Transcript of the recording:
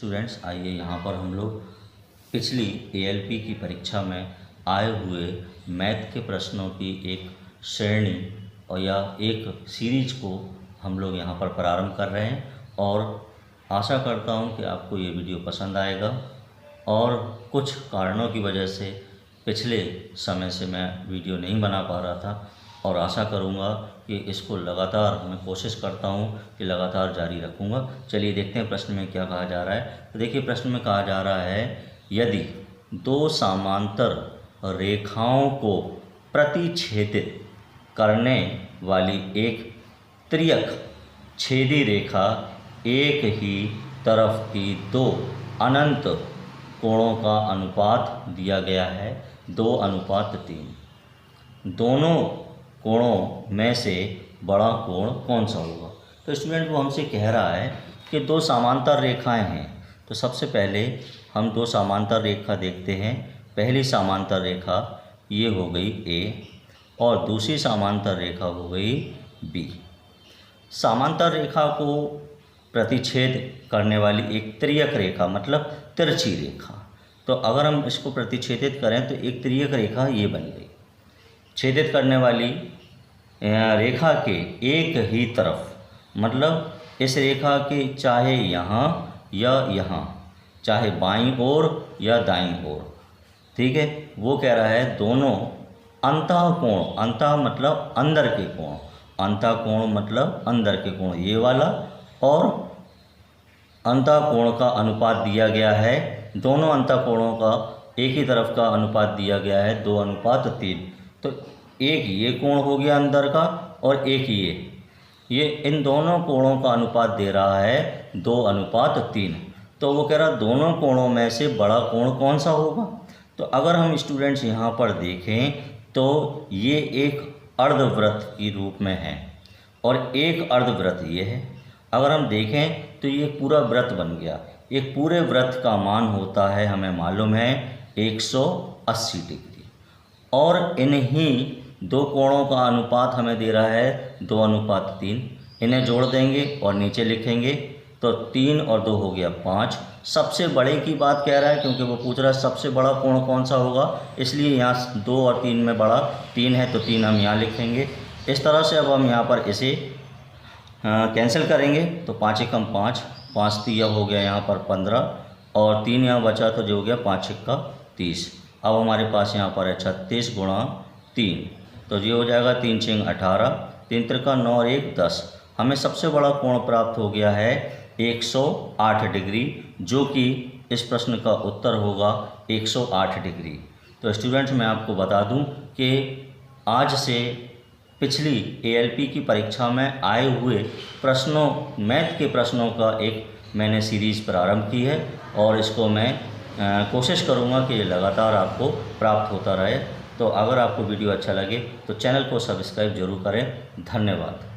Students, आइए यहाँ पर हम लोग पिछली एएलपी की परीक्षा में आए हुए मैथ के प्रश्नों की एक श्रेणी और या एक सीरीज को हम लोग यहाँ पर प्रारंभ कर रहे हैं और आशा करता हूँ कि आपको ये वीडियो पसंद आएगा। और कुछ कारणों की वजह से पिछले समय से मैं वीडियो नहीं बना पा रहा था और आशा करूँगा कि इसको लगातार मैं कोशिश करता हूँ कि लगातार जारी रखूँगा। चलिए देखते हैं प्रश्न में क्या कहा जा रहा है। तो देखिए प्रश्न में कहा जा रहा है, यदि दो समांतर रेखाओं को प्रतिच्छेदित करने वाली एक त्रियक छेदी रेखा एक ही तरफ की दो अनंत कोणों का अनुपात दिया गया है 2:3, दोनों कोणों में से बड़ा कोण कौन सा होगा। तो स्टूडेंट वो हमसे कह रहा है कि दो समांतर रेखाएं हैं। तो सबसे पहले हम दो समांतर रेखा देखते हैं। पहली समांतर रेखा ये हो गई ए और दूसरी समांतर रेखा हो गई बी। समांतर रेखा को प्रतिच्छेद करने वाली एक त्रियक रेखा मतलब तिरछी रेखा। तो अगर हम इसको प्रतिच्छेदित करें तो एक त्रियक रेखा ये बन गई। छेदित करने वाली रेखा के एक ही तरफ मतलब इस रेखा के चाहे यहाँ या यहाँ, चाहे बाईं ओर या दाईं ओर, ठीक है। वो कह रहा है दोनों अंतःकोण, अंतः मतलब अंदर के कोण, अंतःकोण मतलब अंदर के कोण ये वाला, और अंतःकोण का अनुपात दिया गया है, दोनों अंतःकोणों का एक ही तरफ का अनुपात दिया गया है 2:3। तो एक ये कोण हो गया अंदर का और एक ये इन दोनों कोणों का अनुपात दे रहा है 2:3। तो वो कह रहा दोनों कोणों में से बड़ा कोण कौन सा होगा। तो अगर हम स्टूडेंट्स यहाँ पर देखें तो ये एक अर्धवृत्त के रूप में है और एक अर्धवृत्त ये है। अगर हम देखें तो ये पूरा वृत्त बन गया। एक पूरे वृत्त का मान होता है, हमें मालूम है, 180 डिग्री और इन्हीं दो कोणों का अनुपात हमें दे रहा है 2:3। इन्हें जोड़ देंगे और नीचे लिखेंगे तो 3 और 2 हो गया 5। सबसे बड़े की बात कह रहा है क्योंकि वो पूछ रहा है सबसे बड़ा कोण कौन सा होगा, इसलिए यहाँ 2 और 3 में बड़ा 3 है तो 3 हम यहाँ लिखेंगे। इस तरह से अब हम यहाँ पर इसे कैंसिल करेंगे तो 5 एकम 5, 5 तिया हो गया यहाँ पर 15 और 3 यहाँ बचा तो जो हो गया 5 छक्का 30। अब हमारे पास यहाँ पर है 36 गुणा 3, तो ये हो जाएगा 3 छंग 18, 3 त्रिका 9 और 1 10। हमें सबसे बड़ा कोण प्राप्त हो गया है 108 डिग्री, जो कि इस प्रश्न का उत्तर होगा 108 डिग्री। तो स्टूडेंट्स मैं आपको बता दूं कि आज से पिछली एएलपी की परीक्षा में आए हुए प्रश्नों, मैथ के प्रश्नों का एक मैंने सीरीज़ प्रारंभ की है और इसको मैं कोशिश करूँगा कि ये लगातार आपको प्राप्त होता रहे। तो अगर आपको वीडियो अच्छा लगे तो चैनल को सब्सक्राइब जरूर करें। धन्यवाद।